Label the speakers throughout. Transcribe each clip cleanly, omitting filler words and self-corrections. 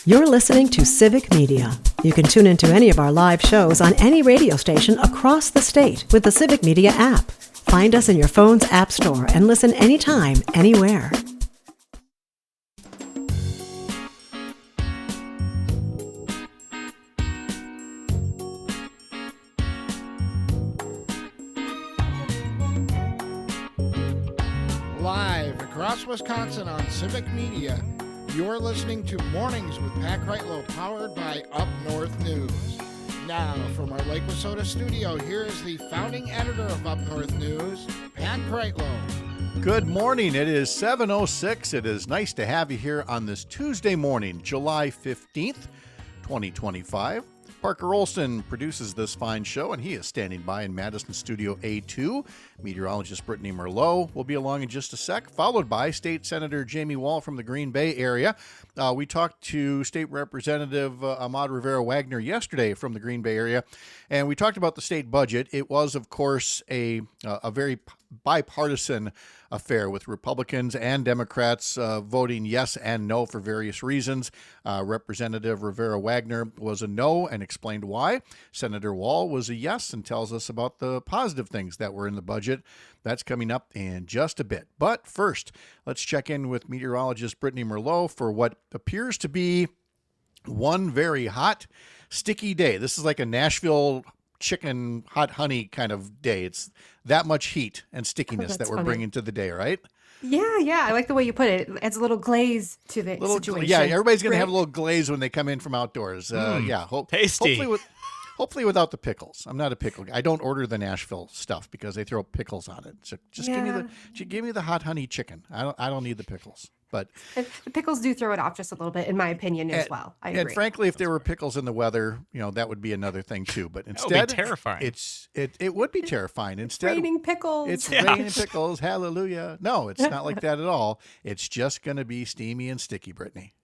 Speaker 1: You're listening to Civic Media. You can tune into any of our live shows on any radio station across the state with the Civic Media app. Find us in your phone's app store and listen anytime, anywhere.
Speaker 2: Live across Wisconsin on Civic Media, you're listening to Mornings with Pat Kreitlow, powered by Up North News. Now, from our Lake Wissota studio, here is the founding editor of Up North News, Pat Kreitlow.
Speaker 3: Good morning. It is 7:06. It is nice to have you here on this Tuesday morning, July 15th, 2025. Parker Olson produces this fine show, and he is standing by in Madison Studio A2. Meteorologist Brittany Merlot will be along in just a sec, followed by State Senator Jamie Wall from the Green Bay area. We talked to State Representative Ahmad Rivera-Wagner yesterday from the Green Bay area, and we talked about the state budget. It was, of course, a very bipartisan affair with Republicans and Democrats voting yes and no for various reasons. Representative Rivera-Wagner was a no and explained why. Senator Wall was a yes and tells us about the positive things that were in the budget. That's coming up in just a bit. But first, let's check in with meteorologist Brittany Merlot for what appears to be one very hot, sticky day. This is like a Nashville chicken hot honey kind of day. It's that much heat and stickiness that we're bringing to the day, right?
Speaker 4: Yeah. I like the way you put it. It adds a little glaze to the situation.
Speaker 3: Yeah, everybody's going to have a little glaze when they come in from outdoors.
Speaker 5: Tasty.
Speaker 3: Hopefully without the pickles. I'm not a pickle guy. I don't order the Nashville stuff because they throw pickles on it. So just give me the hot honey chicken. I don't need the pickles. But
Speaker 4: the pickles do throw it off just a little bit, in my opinion, as well. I agree.
Speaker 3: And frankly, if there were pickles in the weather, that would be another thing too. But instead,
Speaker 5: that would be terrifying.
Speaker 3: It would be terrifying. Instead,
Speaker 4: raining pickles.
Speaker 3: It's raining pickles. Hallelujah. No, it's not like that at all. It's just going to be steamy and sticky, Brittany.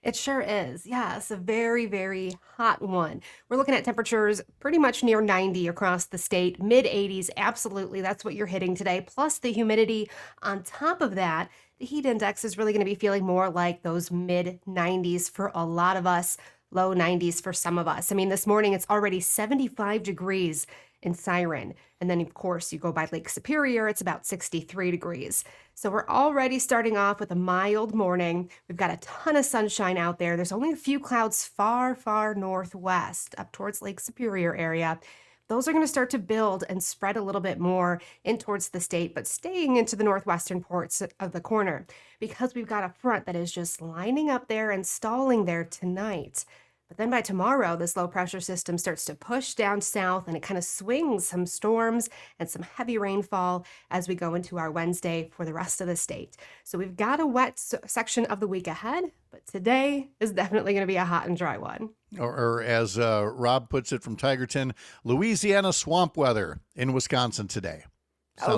Speaker 4: It sure is. Yes, a very, very hot one. We're looking at temperatures pretty much near 90 across the state, mid 80s. Absolutely. That's what you're hitting today. Plus the humidity on top of that. The heat index is really going to be feeling more like those mid 90s for a lot of us, low 90s for some of us. I mean, this morning it's already 75 degrees in Siren. And then, of course, you go by Lake Superior, it's about 63 degrees. So we're already starting off with a mild morning. We've got a ton of sunshine out there. There's only a few clouds far, far northwest up towards Lake Superior area. Those are going to start to build and spread a little bit more in towards the state, but staying into the northwestern ports of the corner because we've got a front that is just lining up there and stalling there tonight. But then by tomorrow, this low pressure system starts to push down south and it kind of swings some storms and some heavy rainfall as we go into our Wednesday for the rest of the state. So we've got a wet section of the week ahead, but today is definitely going to be a hot and dry one.
Speaker 3: Or as Rob puts it from Tigerton, Louisiana swamp weather in Wisconsin today.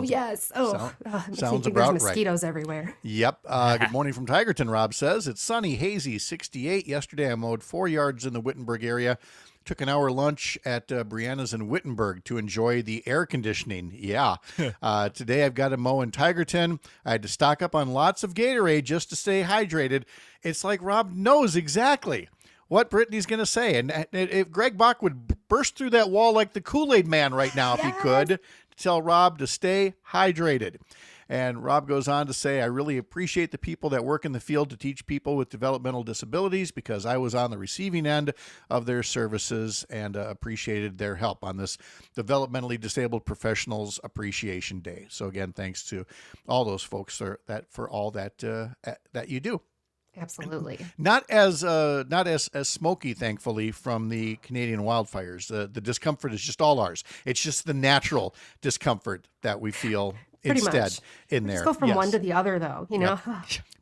Speaker 4: Yes.
Speaker 3: Sounds about
Speaker 4: there's mosquitoes everywhere.
Speaker 3: Yep. Good morning from Tigerton, Rob says. It's sunny, hazy, 68. Yesterday I mowed 4 yards in the Wittenberg area. Took an hour lunch at Brianna's in Wittenberg to enjoy the air conditioning. Yeah. Today I've got to mow in Tigerton. I had to stock up on lots of Gatorade just to stay hydrated. It's like Rob knows exactly what Brittany's going to say. And if Greg Bach would burst through that wall like the Kool-Aid man right now, if he could, tell Rob to stay hydrated. And Rob goes on to say, I really appreciate the people that work in the field to teach people with developmental disabilities because I was on the receiving end of their services and appreciated their help on this Developmentally Disabled Professionals Appreciation Day. So again, thanks to all those folks for all that you do.
Speaker 4: Absolutely.
Speaker 3: Not as smoky, thankfully, from the Canadian wildfires. The discomfort is just all ours. It's just the natural discomfort that we feel
Speaker 4: Pretty
Speaker 3: instead
Speaker 4: much.
Speaker 3: in
Speaker 4: We
Speaker 3: there.
Speaker 4: just go from one to the other, though,
Speaker 3: Yep.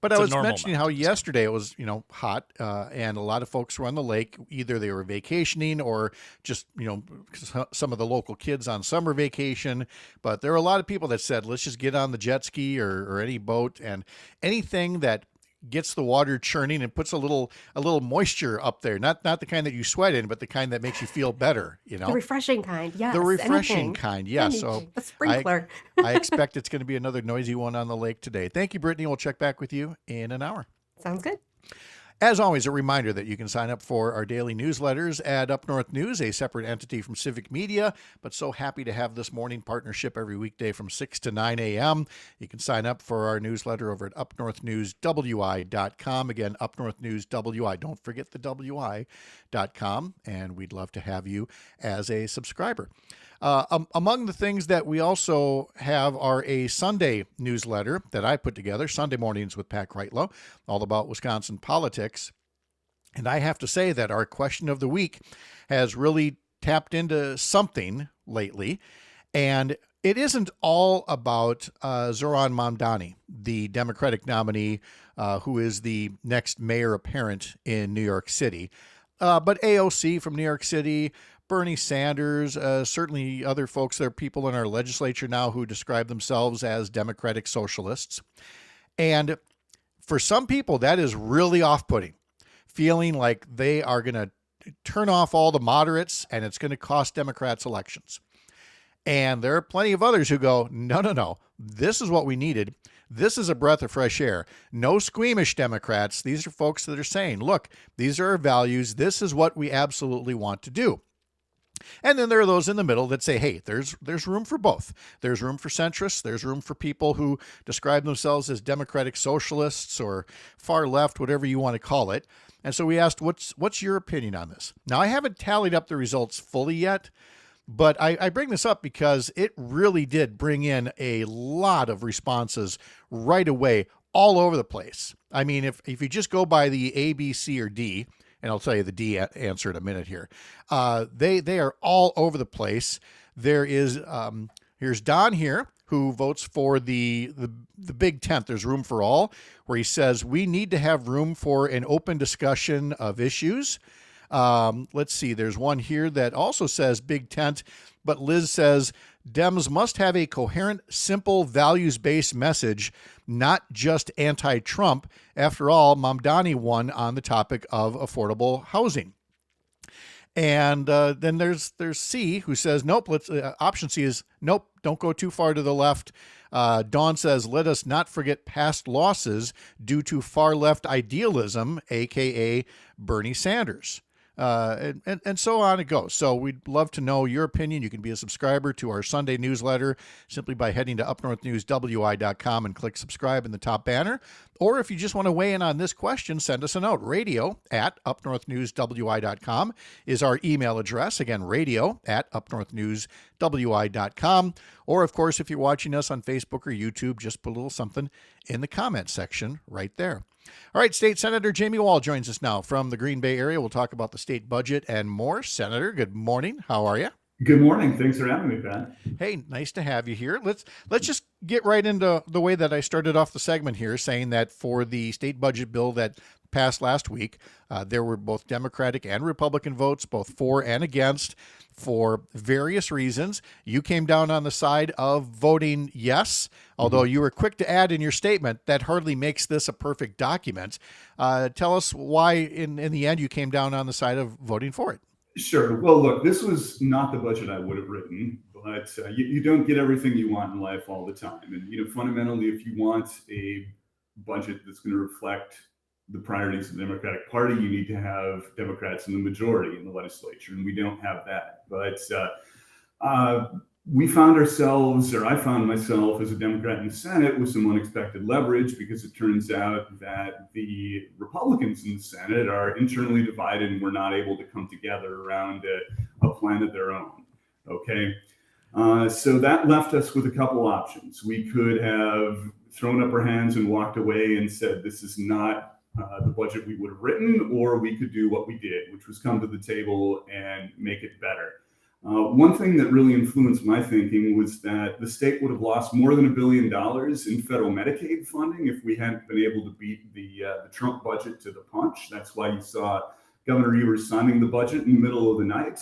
Speaker 3: But I was mentioning how yesterday it was, hot, and a lot of folks were on the lake. Either they were vacationing or just, some of the local kids on summer vacation. But there were a lot of people that said, let's just get on the jet ski or any boat and anything that gets the water churning and puts a little moisture up there. Not the kind that you sweat in, but the kind that makes you feel better,
Speaker 4: The refreshing kind, yes.
Speaker 3: The refreshing
Speaker 4: anything.
Speaker 3: kind, yeah.
Speaker 4: Anything.
Speaker 3: So
Speaker 4: a sprinkler.
Speaker 3: I expect it's going to be another noisy one on the lake today. Thank you, Brittany. We'll check back with you in an hour.
Speaker 4: Sounds good.
Speaker 3: As always, a reminder that you can sign up for our daily newsletters at Up North News, a separate entity from Civic Media, but so happy to have this morning partnership every weekday from 6 to 9 a.m. You can sign up for our newsletter over at upnorthnewswi.com. Again, upnorthnewswi. Don't forget the wi.com, and we'd love to have you as a subscriber. Among the things that we also have are a Sunday newsletter that I put together, Sunday Mornings with Pat Kreitlow, all about Wisconsin politics. And I have to say that our question of the week has really tapped into something lately. And it isn't all about Zoran Mamdani, the Democratic nominee who is the next mayor apparent in New York City. But AOC from New York City, Bernie Sanders, certainly other folks, there are people in our legislature now who describe themselves as Democratic socialists. And for some people, that is really off-putting, feeling like they are going to turn off all the moderates and it's going to cost Democrats elections. And there are plenty of others who go, no, this is what we needed. This is a breath of fresh air. No squeamish Democrats. These are folks that are saying, look, these are our values. This is what we absolutely want to do. And then there are those in the middle that say, hey, there's room for both. There's room for centrists. There's room for people who describe themselves as democratic socialists or far left, whatever you want to call it. And so we asked, what's your opinion on this? Now, I haven't tallied up the results fully yet, but I bring this up because it really did bring in a lot of responses right away, all over the place. I mean, if you just go by the A, B, C, or D, and I'll tell you the D answer in a minute here. They are all over the place. There is here's Don here who votes for the big tent. There's room for all, where he says we need to have room for an open discussion of issues. Let's see. There's one here that also says big tent, but Liz says Dems must have a coherent, simple, values-based message, not just anti-Trump. After all, Mamdani won on the topic of affordable housing. And then there's C, who says, nope, option C is, nope, don't go too far to the left. Dawn says, let us not forget past losses due to far-left idealism, a.k.a. Bernie Sanders. And so on it goes. So we'd love to know your opinion. You can be a subscriber to our Sunday newsletter simply by heading to upnorthnewswi.com and click subscribe in the top banner. Or if you just want to weigh in on this question, send us a note. radio@upnorthnewswi.com is our email address. Again, radio@upnorthnewswi.com. Or, of course, if you're watching us on Facebook or YouTube, just put a little something in the comment section right there. All right, State Senator Jamie Wall joins us now from the Green Bay area. We'll talk about the state budget and more. Senator, good morning. How are you?
Speaker 6: Good morning. Thanks for having me, Pat.
Speaker 3: Hey, nice to have you here. Let's just get right into the way that I started off the segment here, saying that for the state budget bill that passed last week, there were both Democratic and Republican votes, both for and against, for various reasons. You came down on the side of voting yes, although you were quick to add in your statement that hardly makes this a perfect document. Tell us why, in the end, you came down on the side of voting for it.
Speaker 6: Sure. Well, look, this was not the budget I would have written, but you don't get everything you want in life all the time. And, fundamentally, if you want a budget that's going to reflect the priorities of the Democratic Party, you need to have Democrats in the majority in the legislature, and we don't have that. But we found ourselves, or I found myself as a Democrat in the Senate with some unexpected leverage, because it turns out that the Republicans in the Senate are internally divided and we're not able to come together around a plan of their own. Okay. So that left us with a couple options. We could have thrown up our hands and walked away and said, this is not the budget we would have written, or we could do what we did, which was come to the table and make it better. One thing that really influenced my thinking was that the state would have lost more than $1 billion in federal Medicaid funding if we hadn't been able to beat the Trump budget to the punch. That's why you saw Governor Evers signing the budget in the middle of the night.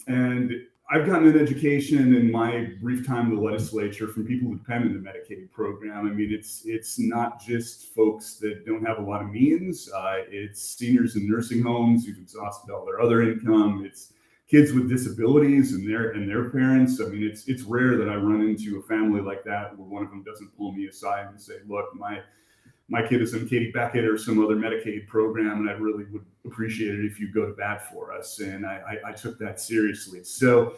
Speaker 6: And I've gotten an education in my brief time in the legislature from people who depend on the Medicaid program. I mean, it's not just folks that don't have a lot of means. It's seniors in nursing homes who've exhausted all their other income. It's kids with disabilities and their parents. I mean, it's rare that I run into a family like that where one of them doesn't pull me aside and say, look, my kid is in Katie Beckett or some other Medicaid program, and I really would appreciate it if you go to bat for us. And I took that seriously. So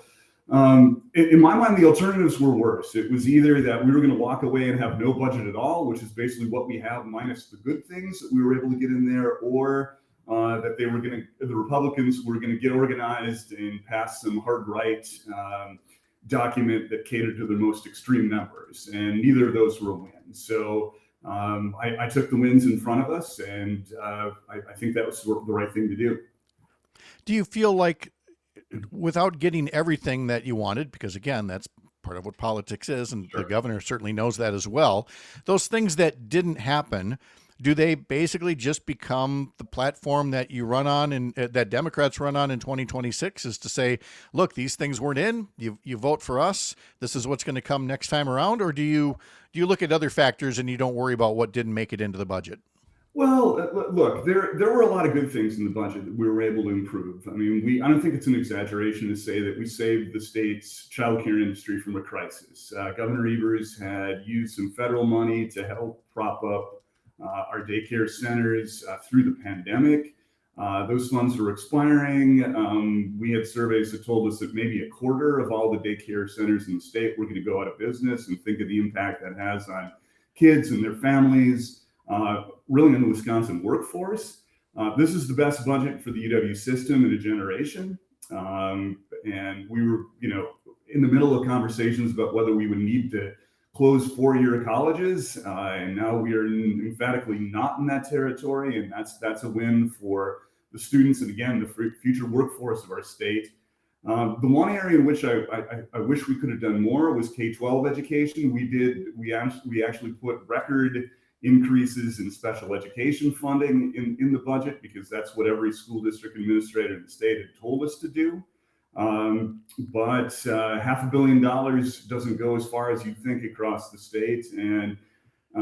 Speaker 6: in my mind, the alternatives were worse. It was either that we were going to walk away and have no budget at all, which is basically what we have minus the good things that we were able to get in there, or that the Republicans were going to get organized and pass some hard right document that catered to their most extreme members. And neither of those were a win. So I took the wins in front of us, and I think that was the right thing to do.
Speaker 3: Do you feel like, without getting everything that you wanted, because again, that's part of what politics is, and the governor certainly knows that as well, those things that didn't happen, do they basically just become the platform that you run on and that Democrats run on in 2026, is to say, look, these things weren't in, you vote for us, this is what's going to come next time around? Or do you look at other factors and you don't worry about what didn't make it into the budget?
Speaker 6: Well, look, there were a lot of good things in the budget that we were able to improve. I mean, I don't think it's an exaggeration to say that we saved the state's childcare industry from a crisis. Governor Evers had used some federal money to help prop up our daycare centers through the pandemic. Those funds were expiring. We had surveys that told us that maybe a quarter of all the daycare centers in the state were going to go out of business, and think of the impact that has on kids and their families. Really in the Wisconsin workforce. This is the best budget for the UW system in a generation. And we were, in the middle of conversations about whether we would need to close 4-year colleges. And now we are emphatically not in that territory. And that's a win for the students and, again, the future workforce of our state. The one area in which I wish we could have done more was K-12 education. We actually put record increases in special education funding in the budget, because that's what every school district administrator in the state had told us to do. But $500 million doesn't go as far as you think across the state. And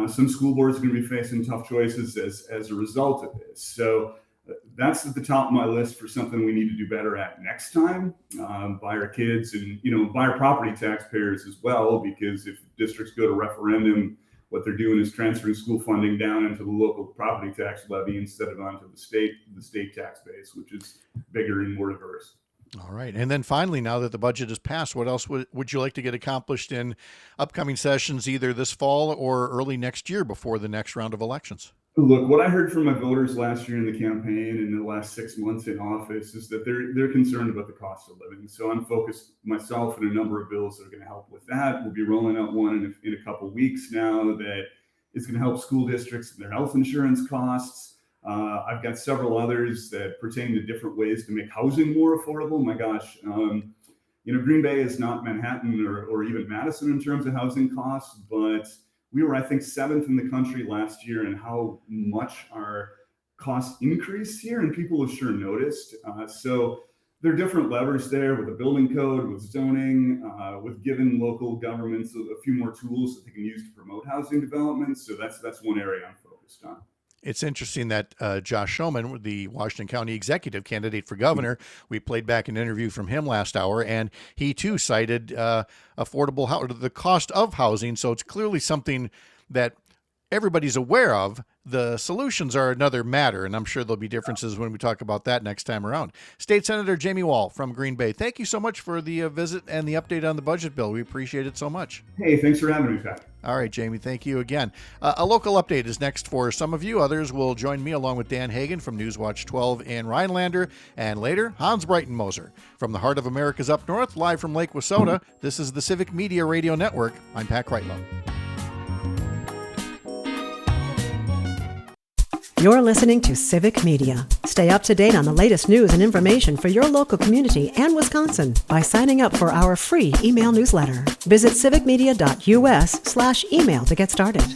Speaker 6: some school boards are going to be facing tough choices as a result of this. So that's at the top of my list for something we need to do better at next time, by our kids and, by our property taxpayers as well, because if districts go to referendum, what they're doing is transferring school funding down into the local property tax levy instead of onto the state tax base, which is bigger and more diverse.
Speaker 3: All right. And then finally, now that the budget is passed, what else would you like to get accomplished in upcoming sessions, either this fall or early next year before the next round of elections?
Speaker 6: Look, what I heard from my voters last year in the campaign and in the last 6 months in office is that they're concerned about the cost of living. So I'm focused myself on a number of bills that are going to help with that. We'll be rolling out one in a couple of weeks now that is going to help school districts and their health insurance costs. I've got several others that pertain to different ways to make housing more affordable. My gosh, Green Bay is not Manhattan or even Madison in terms of housing costs, but we were, I think, 7th in the country last year in how much our costs increased here, and people have sure noticed. So there are different levers there with the building code, with zoning, with giving local governments a few more tools that they can use to promote housing development. So that's one area I'm focused on. It's
Speaker 3: interesting that Josh Schoeman, the Washington County executive candidate for governor, we played back an interview from him last hour, and he too cited the cost of housing. So it's clearly something that everybody's aware of. The solutions are another matter, and I'm sure there'll be differences when we talk about that next time around. State Senator Jamie Wall from Green Bay, thank you so much for the visit and the update on the budget bill. We appreciate it so much.
Speaker 6: Hey, thanks for having me, Pat.
Speaker 3: All right, Jamie, thank you again. A local update is next for some of you. Others will join me along with Dan Hagan from Newswatch 12 in Rhinelander, and later, Hans Breitenmoser from the heart of America's up north, live from Lake Wissota. This is the Civic Media Radio Network. I'm Pat Kreitlow.
Speaker 1: You're listening to Civic Media. Stay up to date on the latest news and information for your local community and Wisconsin by signing up for our free email newsletter. Visit civicmedia.us/email to get started.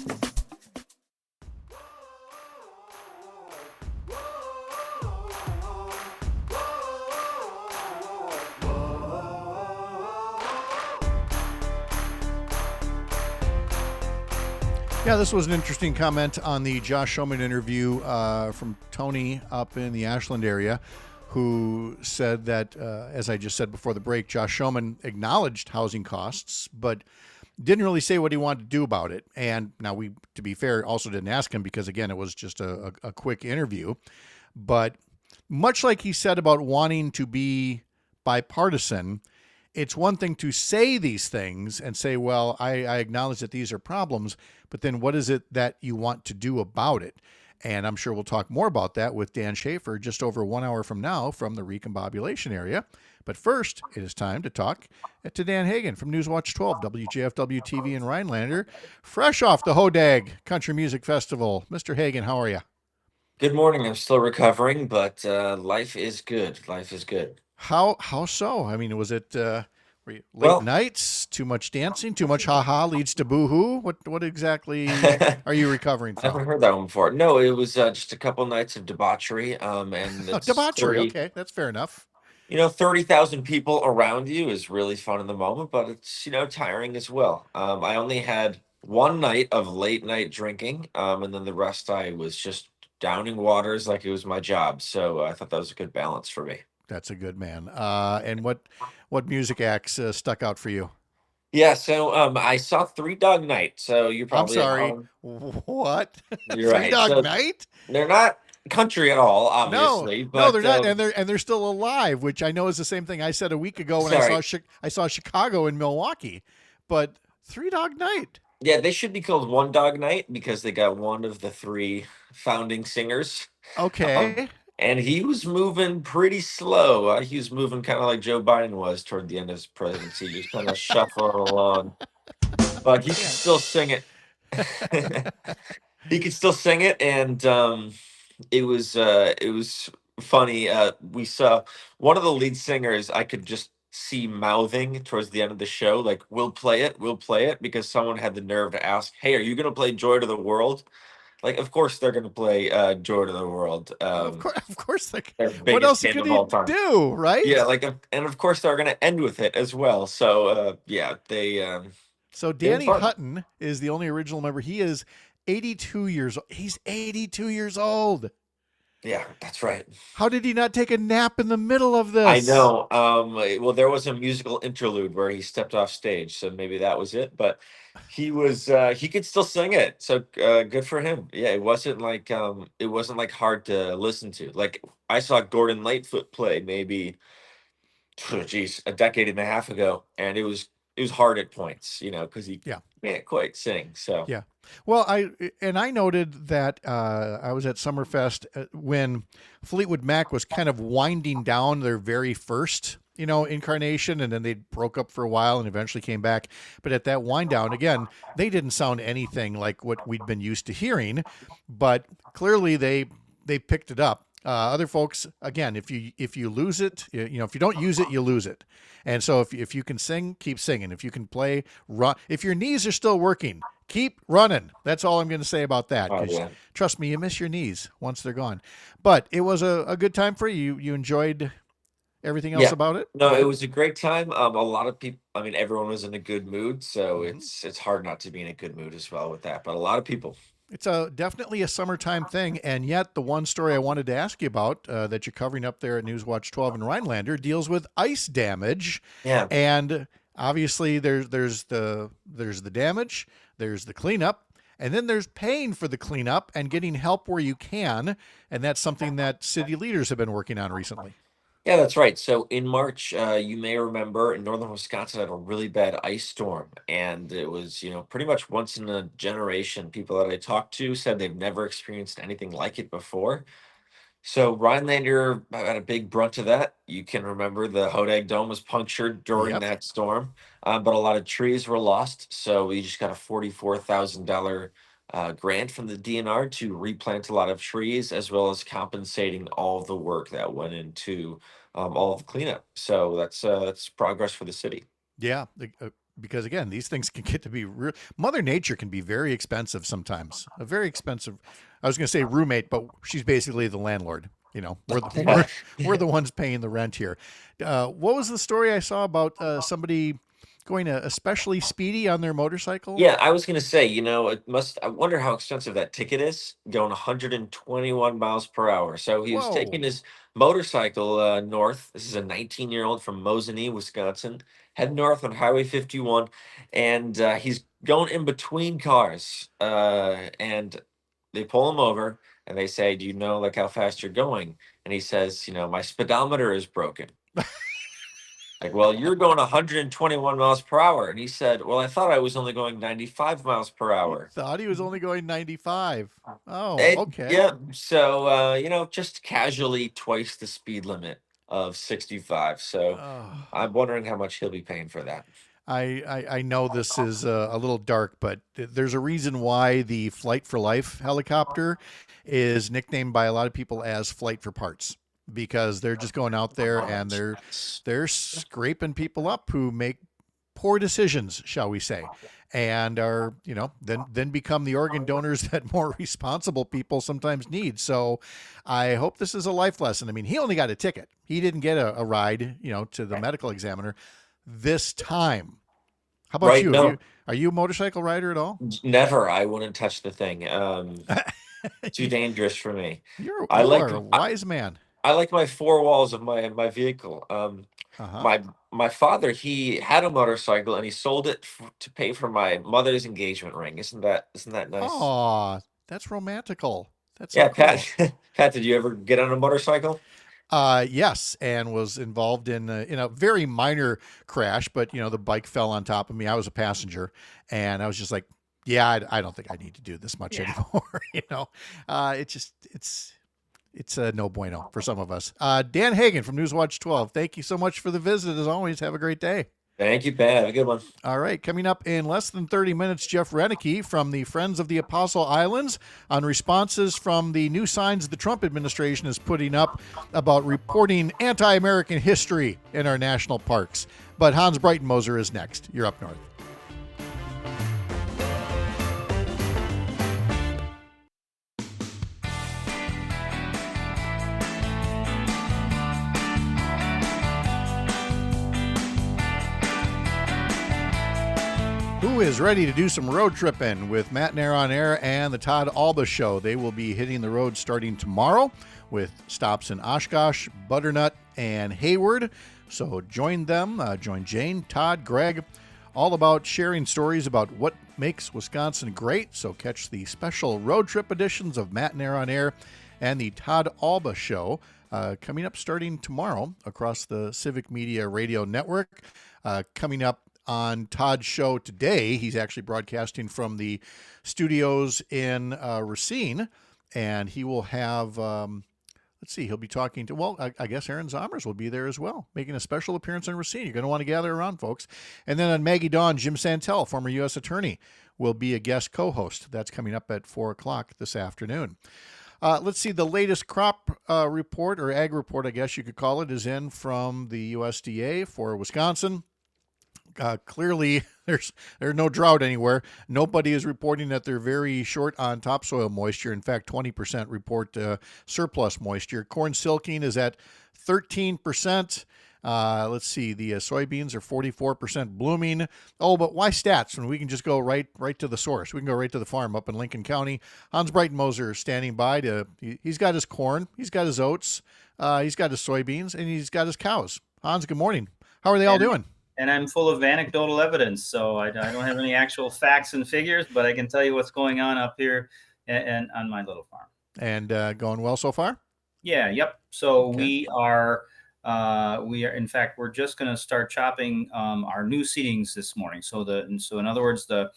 Speaker 3: Yeah, this was an interesting comment on the Josh Schoeman interview from Tony up in the Ashland area, who said that, as I just said before the break, Josh Schoeman acknowledged housing costs, but didn't really say what he wanted to do about it. And now we, to be fair, also didn't ask him because, again, it was just a quick interview. But much like he said about wanting to be bipartisan, it's one thing to say these things and say, well, I acknowledge that these are problems, but then what is it that you want to do about it? And I'm sure we'll talk more about that with Dan Schaefer just over 1 hour from now from the recombobulation area. But first, it is time to talk to Dan Hagan from Newswatch 12, WJFW TV in Rhinelander, fresh off the Hodag Country Music Festival. Mr. Hagan, how are you?
Speaker 7: Good morning. I'm still recovering, but life is good. Life is good.
Speaker 3: How so? I mean, was it late nights, too much dancing, too much ha-ha leads to boo-hoo? What exactly are you recovering
Speaker 7: I
Speaker 3: from?
Speaker 7: haven't heard that one before. No, it was just a couple nights of debauchery. And it's
Speaker 3: debauchery, okay, that's fair enough.
Speaker 7: 30,000 people around you is really fun in the moment, but it's, tiring as well. I only had one night of late night drinking, and then the rest I was just downing waters like it was my job. So I thought that was a good balance for me.
Speaker 3: That's a good man. And what music acts stuck out for you?
Speaker 7: Yeah, so I saw Three Dog Night. So you're probably
Speaker 3: I'm sorry. What?
Speaker 7: You're
Speaker 3: Three
Speaker 7: right.
Speaker 3: Dog
Speaker 7: So
Speaker 3: Night?
Speaker 7: they're not country at all, obviously.
Speaker 3: No, they're not, and they're still alive, which I know is the same thing I said a week ago when I saw Chicago and Milwaukee. But Three Dog Night.
Speaker 7: Yeah, they should be called One Dog Night because they got one of the three founding singers.
Speaker 3: Okay.
Speaker 7: And he was moving pretty slow. He was moving kind of like Joe Biden was toward the end of his presidency, just kind of shuffling along. But he could still sing it. He could still sing it, and it was funny. We saw one of the lead singers. I could just see mouthing towards the end of the show, like, we'll play it, because someone had the nerve to ask, hey, are you going to play Joy to the World? Like, of course they're going to play Joy to the World.
Speaker 3: Of course.
Speaker 7: What
Speaker 3: else could he do, right?
Speaker 7: Yeah, and of course they're going to end with it as well. So, they...
Speaker 3: So Danny Hutton is the only original member. He is 82 years old. He's 82 years old.
Speaker 7: Yeah, that's right.
Speaker 3: How did he not take a nap in the middle of this?
Speaker 7: I know. Well, there was a musical interlude where he stepped off stage, so maybe that was it. But he could still sing it, so good for him. Yeah, it wasn't like hard to listen to. Like, I saw Gordon Lightfoot play maybe, a decade and a half ago, and it was hard at points, because he can't quite sing. So
Speaker 3: yeah. Well, I noted that I was at Summerfest when Fleetwood Mac was kind of winding down their very first, incarnation, and then they broke up for a while and eventually came back. But at that wind down, again, they didn't sound anything like what we'd been used to hearing, but clearly they picked it up. Other folks, again, if you lose it, if you don't use it, you lose it. And so if you can sing, keep singing. If you can play, run. If your knees are still working, keep running. That's all I'm going to say about that. Trust me, you miss your knees once they're gone. But it was a good time for you. You enjoyed everything else about it?
Speaker 7: No, it was a great time. A lot of people, everyone was in a good mood. So it's hard not to be in a good mood as well with that. But a lot of people.
Speaker 3: It's definitely a summertime thing, and yet the one story I wanted to ask you about that you're covering up there at Newswatch 12 in Rhinelander deals with ice damage.
Speaker 7: Yeah,
Speaker 3: and obviously there's the damage, there's the cleanup, and then there's paying for the cleanup and getting help where you can, and that's something that city leaders have been working on recently.
Speaker 7: Yeah, that's right. So in March, you may remember in northern Wisconsin had a really bad ice storm, and it was, pretty much once in a generation. People that I talked to said they've never experienced anything like it before. So Rhinelander had a big brunt of that. You can remember the Hodag Dome was punctured during that storm, but a lot of trees were lost. So we just got a $44,000 grant from the DNR to replant a lot of trees, as well as compensating all of the work that went into all of the cleanup. So that's progress for the city.
Speaker 3: Yeah, because again, these things can get to be real. Mother Nature can be very expensive sometimes. A very expensive. I was going to say roommate, but she's basically the landlord. We're the ones paying the rent here. What was the story I saw about somebody going especially speedy on their motorcycle?
Speaker 7: Yeah, I was gonna say, I wonder how expensive that ticket is, going 121 miles per hour. So he was taking
Speaker 3: Whoa.
Speaker 7: his motorcycle north. This is a 19-year-old from Mosinee, Wisconsin, heading north on Highway 51, and he's going in between cars. And they pull him over, and they say, "Do you know like how fast you're going?" And he says, "My speedometer is broken." Like, well, you're going 121 miles per hour. And he said, well, I thought I was only going 95 miles per
Speaker 3: He
Speaker 7: hour.
Speaker 3: thought he was only going 95. Oh,
Speaker 7: And,
Speaker 3: okay.
Speaker 7: yeah. So, just casually twice the speed limit of 65. So
Speaker 3: Oh.
Speaker 7: I'm wondering how much he'll be paying for that.
Speaker 3: I know this is a little dark, but there's a reason why the Flight for Life helicopter is nicknamed by a lot of people as Flight for Parts, because they're just going out there and they're scraping people up who make poor decisions, shall we say, and are, then become the organ donors that more responsible people sometimes need. So I hope this is a life lesson. I mean, he only got a ticket. He didn't get a ride, to the medical examiner this time. How about
Speaker 7: Right,
Speaker 3: you?
Speaker 7: no.
Speaker 3: Are you a motorcycle rider at all?
Speaker 7: Never. I wouldn't touch the thing. Too dangerous for me.
Speaker 3: You
Speaker 7: I
Speaker 3: are
Speaker 7: like
Speaker 3: a wise man.
Speaker 7: I like my four walls of my vehicle.
Speaker 3: Uh-huh.
Speaker 7: My father, he had a motorcycle and he sold it to pay for my mother's engagement ring. Isn't that nice?
Speaker 3: Oh, that's romantical. That's so
Speaker 7: Yeah,
Speaker 3: cool.
Speaker 7: Pat, did you ever get on a motorcycle?
Speaker 3: Yes, and was involved in a very minor crash, but the bike fell on top of me. I was a passenger, and I was just like, yeah, I don't think I need to do this much anymore. It's a no bueno for some of us. Dan Hagan from Newswatch 12. Thank you so much for the visit. As always, have a great day.
Speaker 7: Thank you, Pat. Have a good one.
Speaker 3: All right, coming up in less than 30 minutes, Jeff Rennicke from the Friends of the Apostle Islands on responses from the new signs the Trump administration is putting up about reporting anti-American history in our national parks. But Hans Breitenmoser is next. You're up north. Who is ready to do some road tripping with Matt Nair on Air and the Todd Alba Show? They will be hitting the road starting tomorrow with stops in Oshkosh, Butternut, and Hayward. So join them, join Jane, Todd, Greg, all about sharing stories about what makes Wisconsin great. So catch the special road trip editions of Matt Nair on Air and the Todd Alba Show coming up starting tomorrow across the Civic Media Radio Network. Coming up on Todd's show today, he's actually broadcasting from the studios in Racine, and he will have, he'll be talking to, I guess Aaron Zomers will be there as well, making a special appearance in Racine. You're going to want to gather around, folks. And then on Maggie Dawn, Jim Santel, former U.S. attorney, will be a guest co-host. That's coming up at 4 o'clock this afternoon. Let's see, the latest crop report, or ag report, I guess you could call it, is in from the USDA for Wisconsin. Clearly, there's no drought anywhere. Nobody is reporting that they're very short on topsoil moisture. In fact, 20% report surplus moisture. Corn silking is at 13%. Let's see, the soybeans are 44% blooming. Oh, but why stats when we can just go right to the source? We can go right to the farm up in Lincoln County. Hans Breitenmoser is standing by he's got his corn, he's got his oats, he's got his soybeans, and he's got his cows. Hans, good morning. How are they all doing?
Speaker 8: And I'm full of anecdotal evidence, so I don't have any actual facts and figures, but I can tell you what's going on up here and on my little farm.
Speaker 3: And going well so far?
Speaker 8: Yeah, yep. So okay. We are, in fact, we're just going to start chopping our new seedings this morning. So in other words, the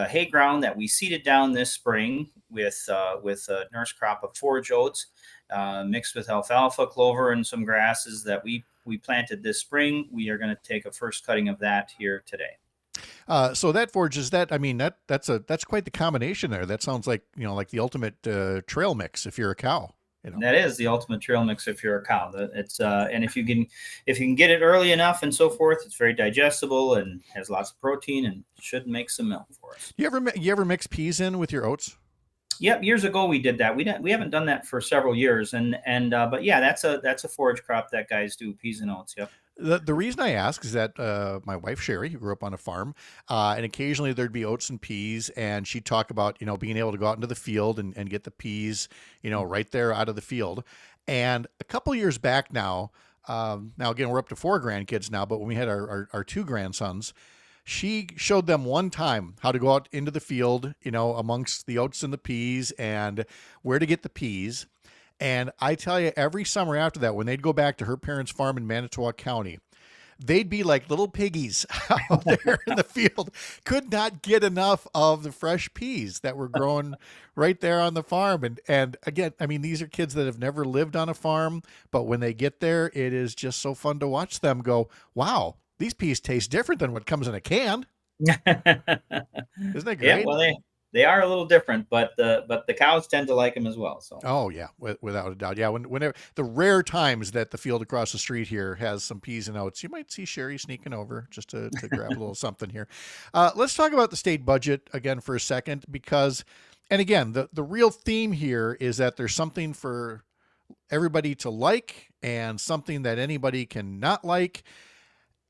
Speaker 8: hay ground that we seeded down this spring with a nurse crop of forage oats, mixed with alfalfa, clover, and some grasses that we planted this spring. We are going to take a first cutting of that here today.
Speaker 3: So that forage is that. I mean, that's quite the combination there. That sounds like like the ultimate trail mix if you're a cow.
Speaker 8: That is the ultimate trail mix if you're a cow. It's and if you can get it early enough and so forth, it's very digestible and has lots of protein and should make some milk for us.
Speaker 3: You ever mix peas in with your oats?
Speaker 8: Yep, years ago we did that. We haven't done that for several years, but yeah, that's a forage crop that guys do, peas and oats. Yep.
Speaker 3: The reason I ask is that my wife Sherry, who grew up on a farm, and occasionally there'd be oats and peas, and she'd talk about being able to go out into the field and get the peas right there out of the field. And a couple years back now, now again we're up to 4 grandkids now, but when we had our 2 grandsons, she showed them one time how to go out into the field, amongst the oats and the peas and where to get the peas. And I tell you, every summer after that, when they'd go back to her parents' farm in Manitowoc County, they'd be like little piggies out there in the field. Could not get enough of the fresh peas that were growing right there on the farm. And again, I mean, these are kids that have never lived on a farm, but when they get there, it is just so fun to watch them go, wow, these peas taste different than what comes in a can. Isn't that great?
Speaker 8: Yeah, well, they are a little different, but the cows tend to like them as well. So.
Speaker 3: Oh yeah, without a doubt. Yeah, whenever the rare times that the field across the street here has some peas and oats, you might see Sherry sneaking over just to grab a little something here. Let's talk about the state budget again for a second, because, and again, the real theme here is that there's something for everybody to like and something that anybody can not like.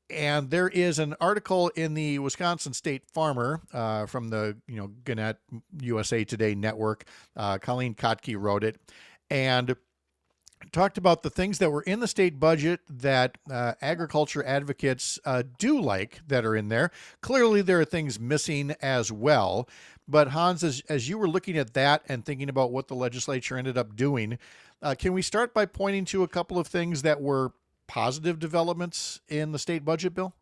Speaker 3: And there is an article in the Wisconsin State Farmer from the Gannett USA Today network. Colleen Kotke wrote it and talked about the things that were in the state budget that agriculture advocates do like that are in there. Clearly, there are things missing as well. But Hans, as you were looking at that and thinking about what the legislature ended up doing, can we start by pointing to a couple of things that were positive developments in the state budget, Bill?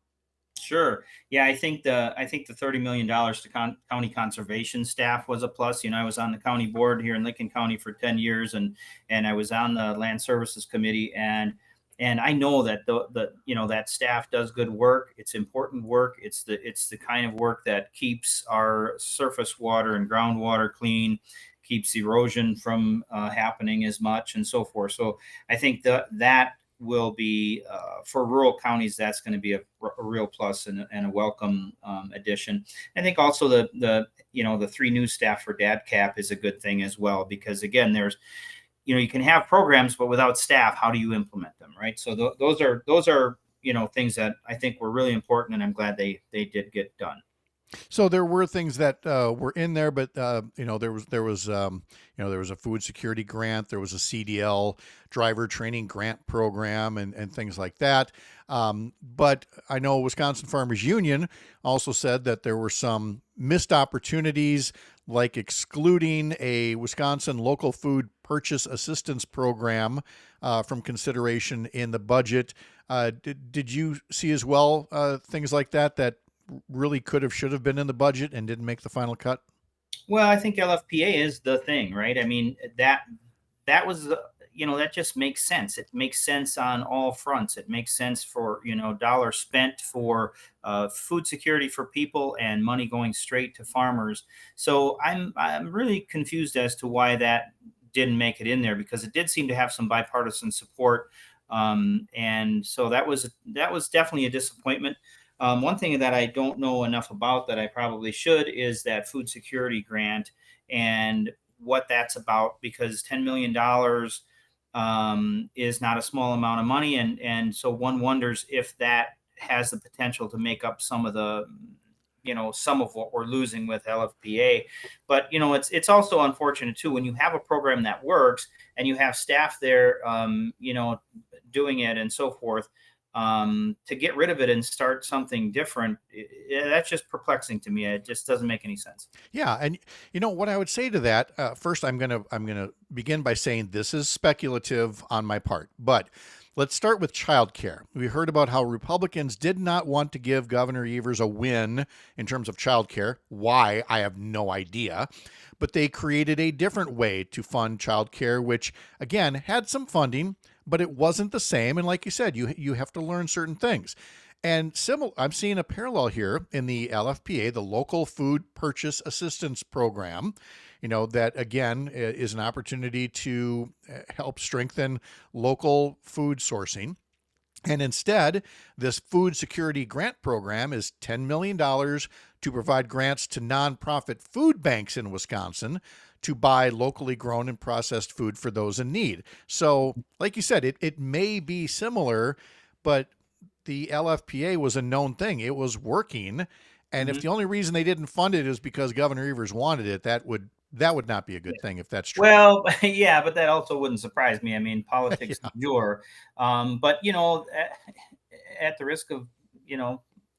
Speaker 8: Sure. Yeah, I think the $30 million to county conservation staff was a plus. I was on the county board here in Lincoln County for 10 years, and I was on the land services committee, and I know that that staff does good work. It's important work. It's the kind of work that keeps our surface water and groundwater clean, keeps erosion from happening as much, and so forth. So I think that will be for rural counties, that's going to be a real plus and a welcome addition. I think also the 3 new staff for DADCAP is a good thing as well, because again, there's you can have programs, but without staff, how do you implement them, right? So those are things that I think were really important, and I'm glad they did get done.
Speaker 3: So there were things that were in there, but there was a food security grant, there was a CDL driver training grant program, and things like that. But I know Wisconsin Farmers Union also said that there were some missed opportunities, like excluding a Wisconsin local food purchase assistance program from consideration in the budget. Did you see as well things like that really should have been in the budget and didn't make the final cut?
Speaker 8: Well, I think LFPA is the thing, right? I mean, that was, that just makes sense. It makes sense on all fronts. It makes sense for, dollars spent for food security for people and money going straight to farmers. So I'm really confused as to why that didn't make it in there, because it did seem to have some bipartisan support. And so that was definitely a disappointment. One thing that I don't know enough about that I probably should is that food security grant and what that's about, because $10 million is not a small amount of money. And so one wonders if that has the potential to make up some of the, some of what we're losing with LFPA. But, it's also unfortunate too, when you have a program that works and you have staff there, doing it and so forth, to get rid of it and start something different, that's just perplexing to me. It just doesn't make any sense.
Speaker 3: Yeah, and what I would say to that, first I'm gonna begin by saying this is speculative on my part, but let's start with childcare. We heard about how Republicans did not want to give Governor Evers a win in terms of childcare. Why? I have no idea. But they created a different way to fund childcare, which again had some funding, but it wasn't the same. And like you said, you have to learn certain things. And I'm seeing a parallel here in the LFPA, the Local Food Purchase Assistance Program, that again is an opportunity to help strengthen local food sourcing. And instead, this food security grant program is $10 million to provide grants to nonprofit food banks in Wisconsin to buy locally grown and processed food for those in need. So, like you said, it may be similar, but the LFPA was a known thing. It was working. And if the only reason they didn't fund it is because Governor Evers wanted it, that would not be a good thing if that's true.
Speaker 8: Well, yeah, but that also wouldn't surprise me. I mean, politics, sure. But, at the risk of,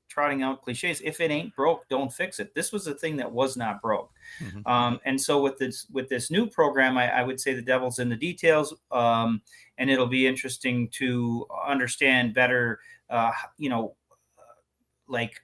Speaker 8: trotting out cliches, if it ain't broke, don't fix it. This was a thing that was not broke. And so with this new program, I would say the devil's in the details. And it'll be interesting to understand better, like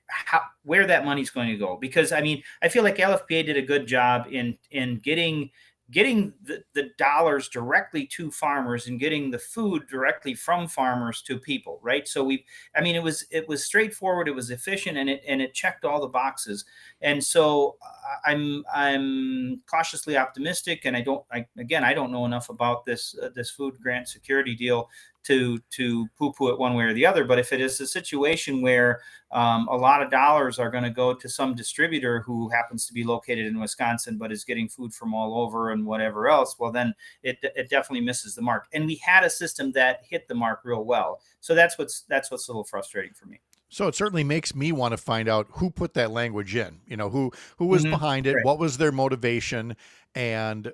Speaker 8: where that money's going to go, because I mean, I feel like LFPA did a good job in getting the dollars directly to farmers and getting the food directly from farmers to people, right? So it was straightforward, it was efficient, and it checked all the boxes. And so I'm cautiously optimistic, and I don't know enough about this food grant security deal to poo-poo it one way or the other. But if it is a situation where a lot of dollars are going to go to some distributor who happens to be located in Wisconsin but is getting food from all over and whatever else, well, then it definitely misses the mark. And we had a system that hit the mark real well. So that's what's a little frustrating for me.
Speaker 3: So it certainly makes me want to find out who put that language in, who was behind it, right. What was their motivation? And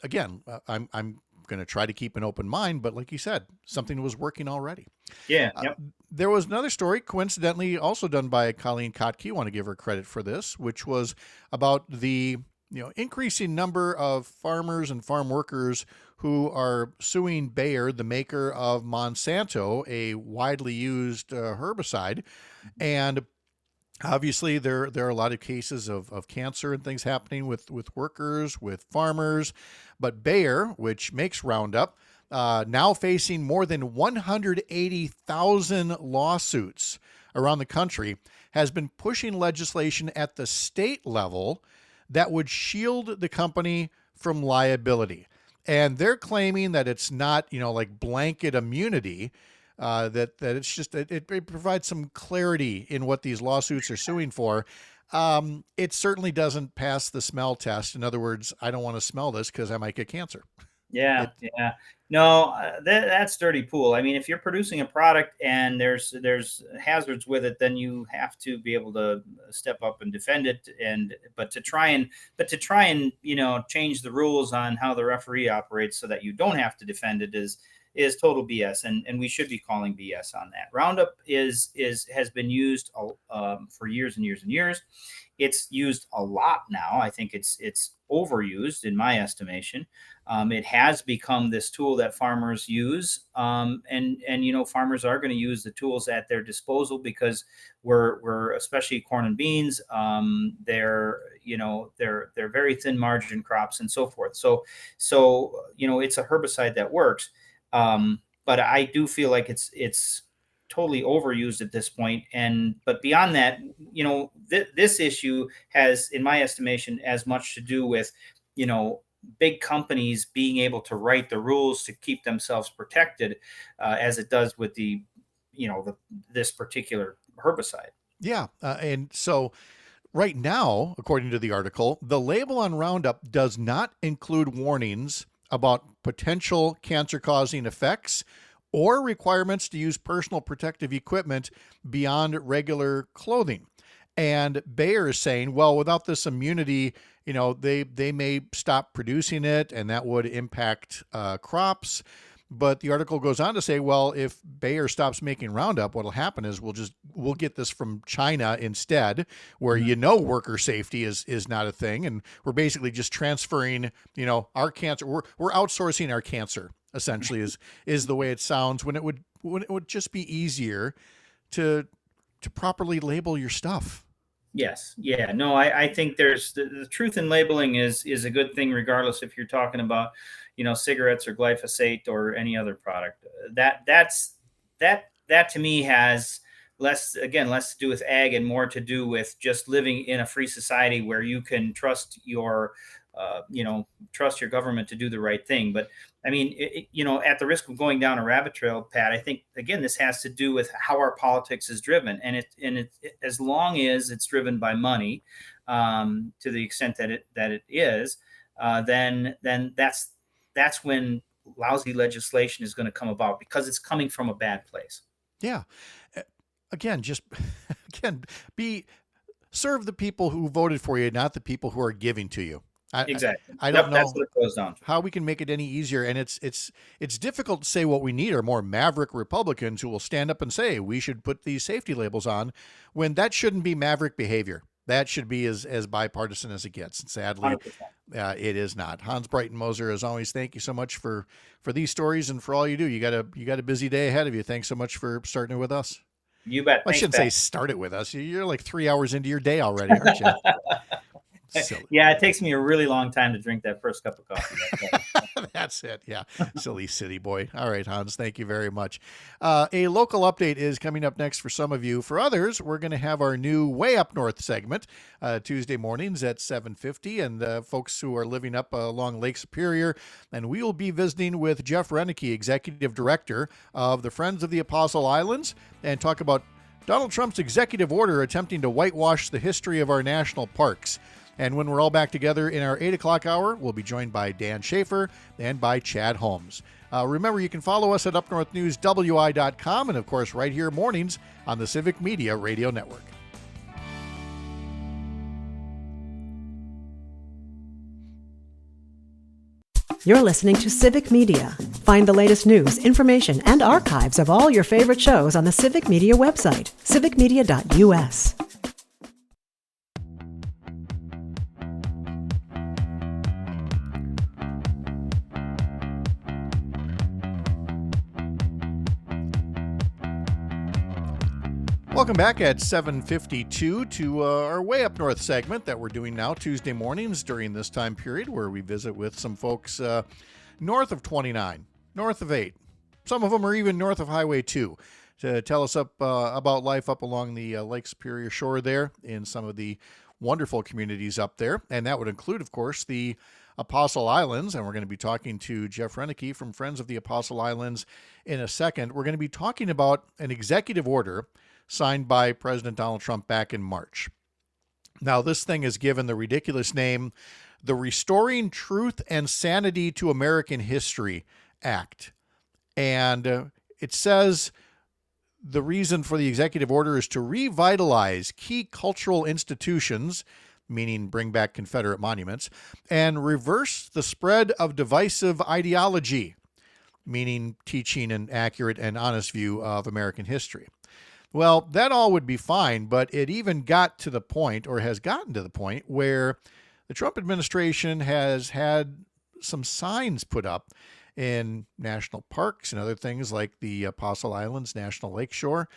Speaker 3: again, I'm going to try to keep an open mind, but like you said, something was working already.
Speaker 8: Yeah. Yep.
Speaker 3: There was another story, coincidentally, also done by Colleen Kotke. I want to give her credit for this, which was about the increasing number of farmers and farm workers who are suing Bayer, the maker of Monsanto, a widely used herbicide. And obviously, there are a lot of cases of cancer and things happening with workers, with farmers. But Bayer, which makes Roundup, now facing more than 180,000 lawsuits around the country, has been pushing legislation at the state level that would shield the company from liability. And they're claiming that it's not, like blanket immunity, that it's just, it provides some clarity in what these lawsuits are suing for. It certainly doesn't pass the smell test. In other words, I don't want to smell this because I might get cancer.
Speaker 8: Yeah. No, that's dirty pool. I mean, if you're producing a product and there's hazards with it, then you have to be able to step up and defend it. But to try and change the rules on how the referee operates so that you don't have to defend it is total BS, and we should be calling BS on that. Roundup has been used for years and years and years. It's used a lot now. I think it's overused in my estimation. It has become this tool that farmers use, and farmers are going to use the tools at their disposal because we're especially corn and beans. They're very thin margin crops and so forth. So it's a herbicide that works. But I do feel like it's totally overused at this point. But beyond that, this issue has, in my estimation, as much to do with, big companies being able to write the rules to keep themselves protected, as it does with this particular herbicide.
Speaker 3: Yeah. And so right now, according to the article, the label on Roundup does not include warnings about potential cancer-causing effects or requirements to use personal protective equipment beyond regular clothing. And Bayer is saying, well, without this immunity, they may stop producing it, and that would impact crops. But the article goes on to say, well, if Bayer stops making Roundup, what'll happen is we'll get this from China instead, where worker safety is not a thing, and we're basically just transferring our cancer. We're outsourcing our cancer, essentially, is the way it sounds, when it would just be easier to properly label your stuff.
Speaker 8: Yes. Yeah. No, I think there's the truth in labeling is a good thing, regardless if you're talking about, cigarettes or glyphosate or any other product. That to me has less to do with ag and more to do with just living in a free society where you can trust your government to do the right thing. But I mean, at the risk of going down a rabbit trail, Pat, I think again this has to do with how our politics is driven, and it as long as it's driven by money, to the extent that it is, then that's when lousy legislation is going to come about, because it's coming from a bad place.
Speaker 3: Yeah. again, just again, serve the people who voted for you, not the people who are giving to you.
Speaker 8: Exactly.
Speaker 3: I don't know
Speaker 8: that's what it goes down to.
Speaker 3: how we can make it any easier. And it's difficult to say. What we need are more maverick Republicans who will stand up and say we should put these safety labels on, when that shouldn't be maverick behavior. That should be as bipartisan as it gets. And sadly, it is not. Hans Brighton Moser, as always, thank you so much for these stories and for all you do. You got a busy day ahead of you. Thanks so much for starting it with us.
Speaker 8: You bet.
Speaker 3: I shouldn't say start it with us. You're like 3 hours into your day already, aren't you? Silly.
Speaker 8: Yeah, it takes me a really long time to drink that first cup of coffee.
Speaker 3: That's it. Yeah. Silly city boy. All right, Hans, thank you very much. A local update is coming up next for some of you. For others, we're going to have our new Way Up North segment Tuesday mornings at 7:50, and folks who are living up along Lake Superior. And we will be visiting with Jeff Rennicke, Executive Director of the Friends of the Apostle Islands, and talk about Donald Trump's executive order attempting to whitewash the history of our national parks. And when we're all back together in our 8 o'clock hour, we'll be joined by Dan Schaefer and by Chad Holmes. Remember, you can follow us at upnorthnewswi.com and, of course, right here mornings on the Civic Media Radio Network.
Speaker 1: You're listening to Civic Media. Find the latest news, information, and archives of all your favorite shows on the Civic Media website, civicmedia.us.
Speaker 3: Welcome back at 7:52 to our Way Up North segment that we're doing now Tuesday mornings during this time period, where we visit with some folks north of 29, north of 8. Some of them are even north of Highway 2 to tell us about life up along the Lake Superior shore there in some of the wonderful communities up there. And that would include, of course, the Apostle Islands. And we're going to be talking to Jeff Rennicke from Friends of the Apostle Islands in a second. We're going to be talking about an executive order signed by President Donald Trump back in March. Now, this thing is given the ridiculous name, the Restoring Truth and Sanity to American History Act. And it says the reason for the executive order is to revitalize key cultural institutions, meaning bring back Confederate monuments, and reverse the spread of divisive ideology, meaning teaching an accurate and honest view of American history. Well, that all would be fine, but it even got to the point, or has gotten to the point, where the Trump administration has had some signs put up in national parks and other things like the Apostle Islands National Lakeshore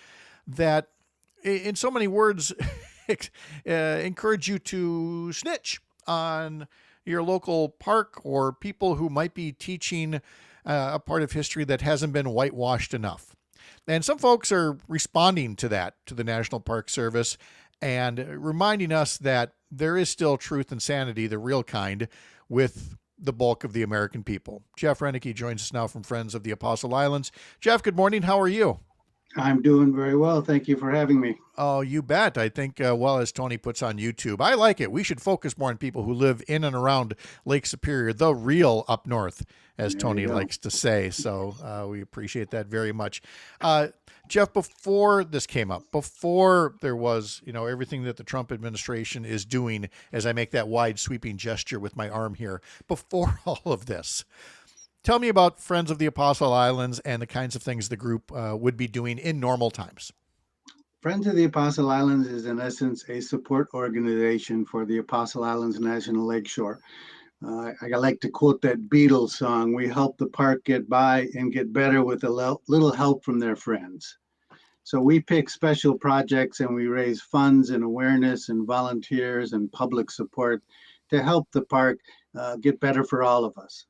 Speaker 3: that, in so many words, encourage you to snitch on your local park or people who might be teaching a part of history that hasn't been whitewashed enough. And some folks are responding to that, to the National Park Service, and reminding us that there is still truth and sanity, the real kind, with the bulk of the American people. Jeff Rennicke joins us now from Friends of the Apostle Islands. Jeff, good morning. How are you?
Speaker 9: I'm doing very well. Thank you for having me.
Speaker 3: Oh, you bet. I think, well, as Tony puts on YouTube, I like it. We should focus more on people who live in and around Lake Superior, the real up north, as Tony likes to say. So we appreciate that very much. Jeff, before this came up, before there was, everything that the Trump administration is doing, as I make that wide sweeping gesture with my arm here, before all of this, tell me about Friends of the Apostle Islands and the kinds of things the group would be doing in normal times.
Speaker 9: Friends of the Apostle Islands is, in essence, a support organization for the Apostle Islands National Lakeshore. I like to quote that Beatles song, "We help the park get by and get better with a little help from their friends." So we pick special projects and we raise funds and awareness and volunteers and public support to help the park get better for all of us.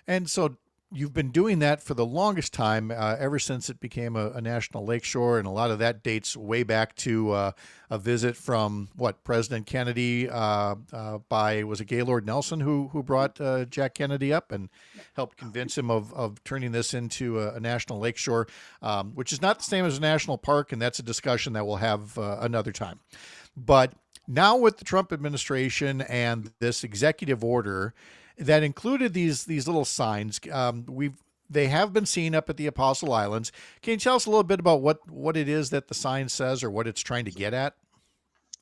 Speaker 3: And so you've been doing that for the longest time, ever since it became a national lakeshore, and a lot of that dates way back to a visit from President Kennedy by, was it Gaylord Nelson who brought Jack Kennedy up and helped convince him of turning this into a national lakeshore, which is not the same as a national park, and that's a discussion that we'll have another time. But now with the Trump administration and this executive order that included these little signs, they have been seen up at the Apostle Islands. Can you tell us a little bit about what it is that the sign says or what it's trying to get at?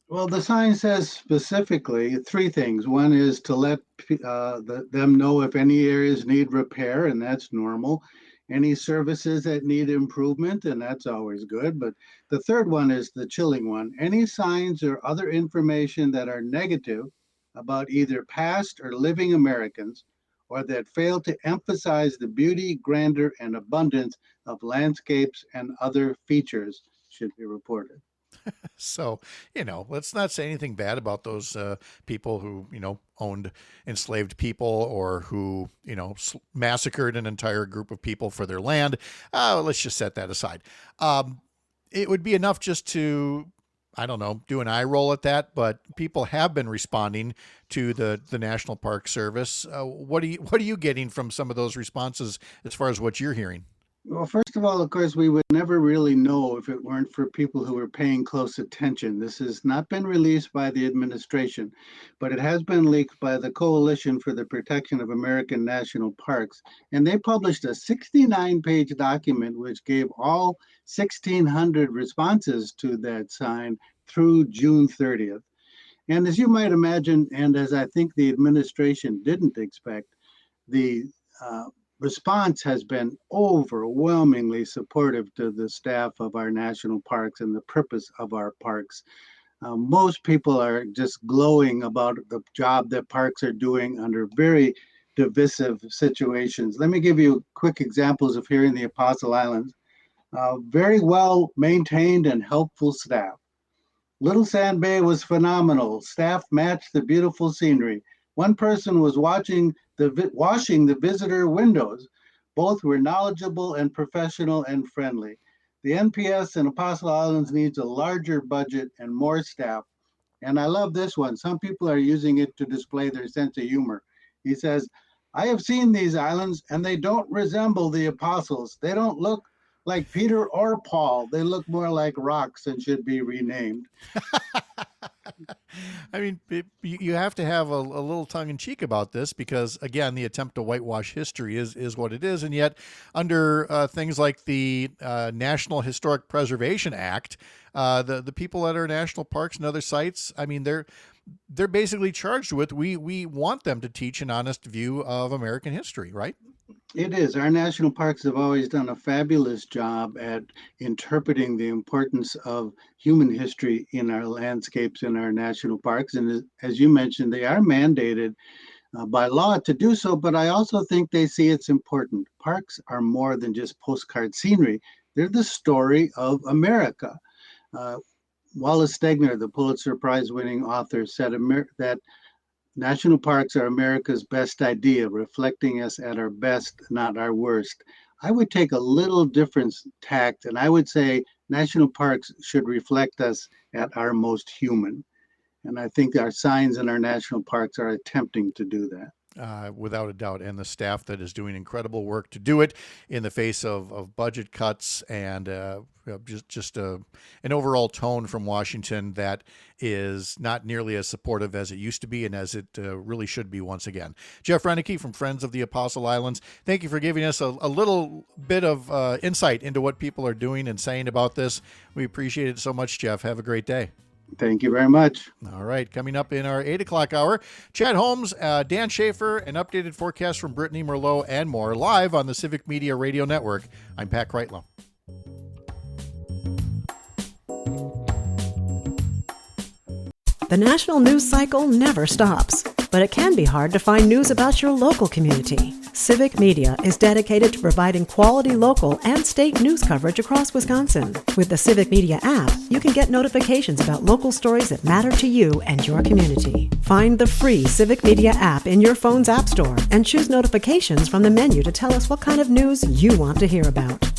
Speaker 9: Well, the sign says specifically three things. One is to let them know if any areas need repair, and that's normal. Any services that need improvement, and that's always good. But the third one is the chilling one. Any signs or other information that are negative about either past or living Americans, or that fail to emphasize the beauty, grandeur, and abundance of landscapes and other features should be reported.
Speaker 3: So, let's not say anything bad about those people who, owned enslaved people or who, massacred an entire group of people for their land. Let's just set that aside. It would be enough just to, I don't know, do an eye roll at that, but people have been responding to the National Park Service. What are you getting from some of those responses as far as what you're hearing?
Speaker 9: Well, first of all, of course, we would never really know if it weren't for people who were paying close attention. This has not been released by the administration, but it has been leaked by the Coalition for the Protection of American National Parks. And they published a 69-page document which gave all 1,600 responses to that sign through June 30th. And as you might imagine, and as I think the administration didn't expect, the response has been overwhelmingly supportive to the staff of our national parks and the purpose of our parks. Most people are just glowing about the job that parks are doing under very divisive situations. Let me give you quick examples of here in the Apostle Islands. Very well maintained and helpful staff. Little Sand Bay was phenomenal. Staff matched the beautiful scenery. One person was washing the visitor windows. Both were knowledgeable and professional and friendly. The NPS in Apostle Islands needs a larger budget and more staff. And I love this one. Some people are using it to display their sense of humor. He says, I have seen these islands and they don't resemble the apostles. They don't look like Peter or Paul. They look more like rocks and should be renamed.
Speaker 3: I mean, you have to have a little tongue in cheek about this because, again, the attempt to whitewash history is what it is. And yet under things like the National Historic Preservation Act, the people at our national parks and other sites, I mean, they're basically charged with, we want them to teach an honest view of American history, right?
Speaker 9: It is. Our national parks have always done a fabulous job at interpreting the importance of human history in our landscapes in our national parks. And as you mentioned, they are mandated by law to do so, but I also think they see it's important. Parks are more than just postcard scenery. They're the story of America. Wallace Stegner, the Pulitzer Prize winning author, said that national parks are America's best idea, reflecting us at our best, not our worst. I would take a little different tact, and I would say national parks should reflect us at our most human. And I think our signs in our national parks are attempting to do that.
Speaker 3: Without a doubt, and the staff that is doing incredible work to do it in the face of budget cuts and just an overall tone from Washington that is not nearly as supportive as it used to be and as it really should be once again. Jeff Rennicke from Friends of the Apostle Islands, thank you for giving us a little bit of insight into what people are doing and saying about this. We appreciate it so much, Jeff. Have a great day.
Speaker 9: Thank you very much.
Speaker 3: All right. Coming up in our 8 o'clock hour, Chad Holmes, Dan Schaefer, an updated forecast from Brittany Merlot, and more live on the Civic Media Radio Network. I'm Pat Kreitlow.
Speaker 1: The national news cycle never stops, but it can be hard to find news about your local community. Civic Media is dedicated to providing quality local and state news coverage across Wisconsin. With the Civic Media app, you can get notifications about local stories that matter to you and your community. Find the free Civic Media app in your phone's app store and choose notifications from the menu to tell us what kind of news you want to hear about.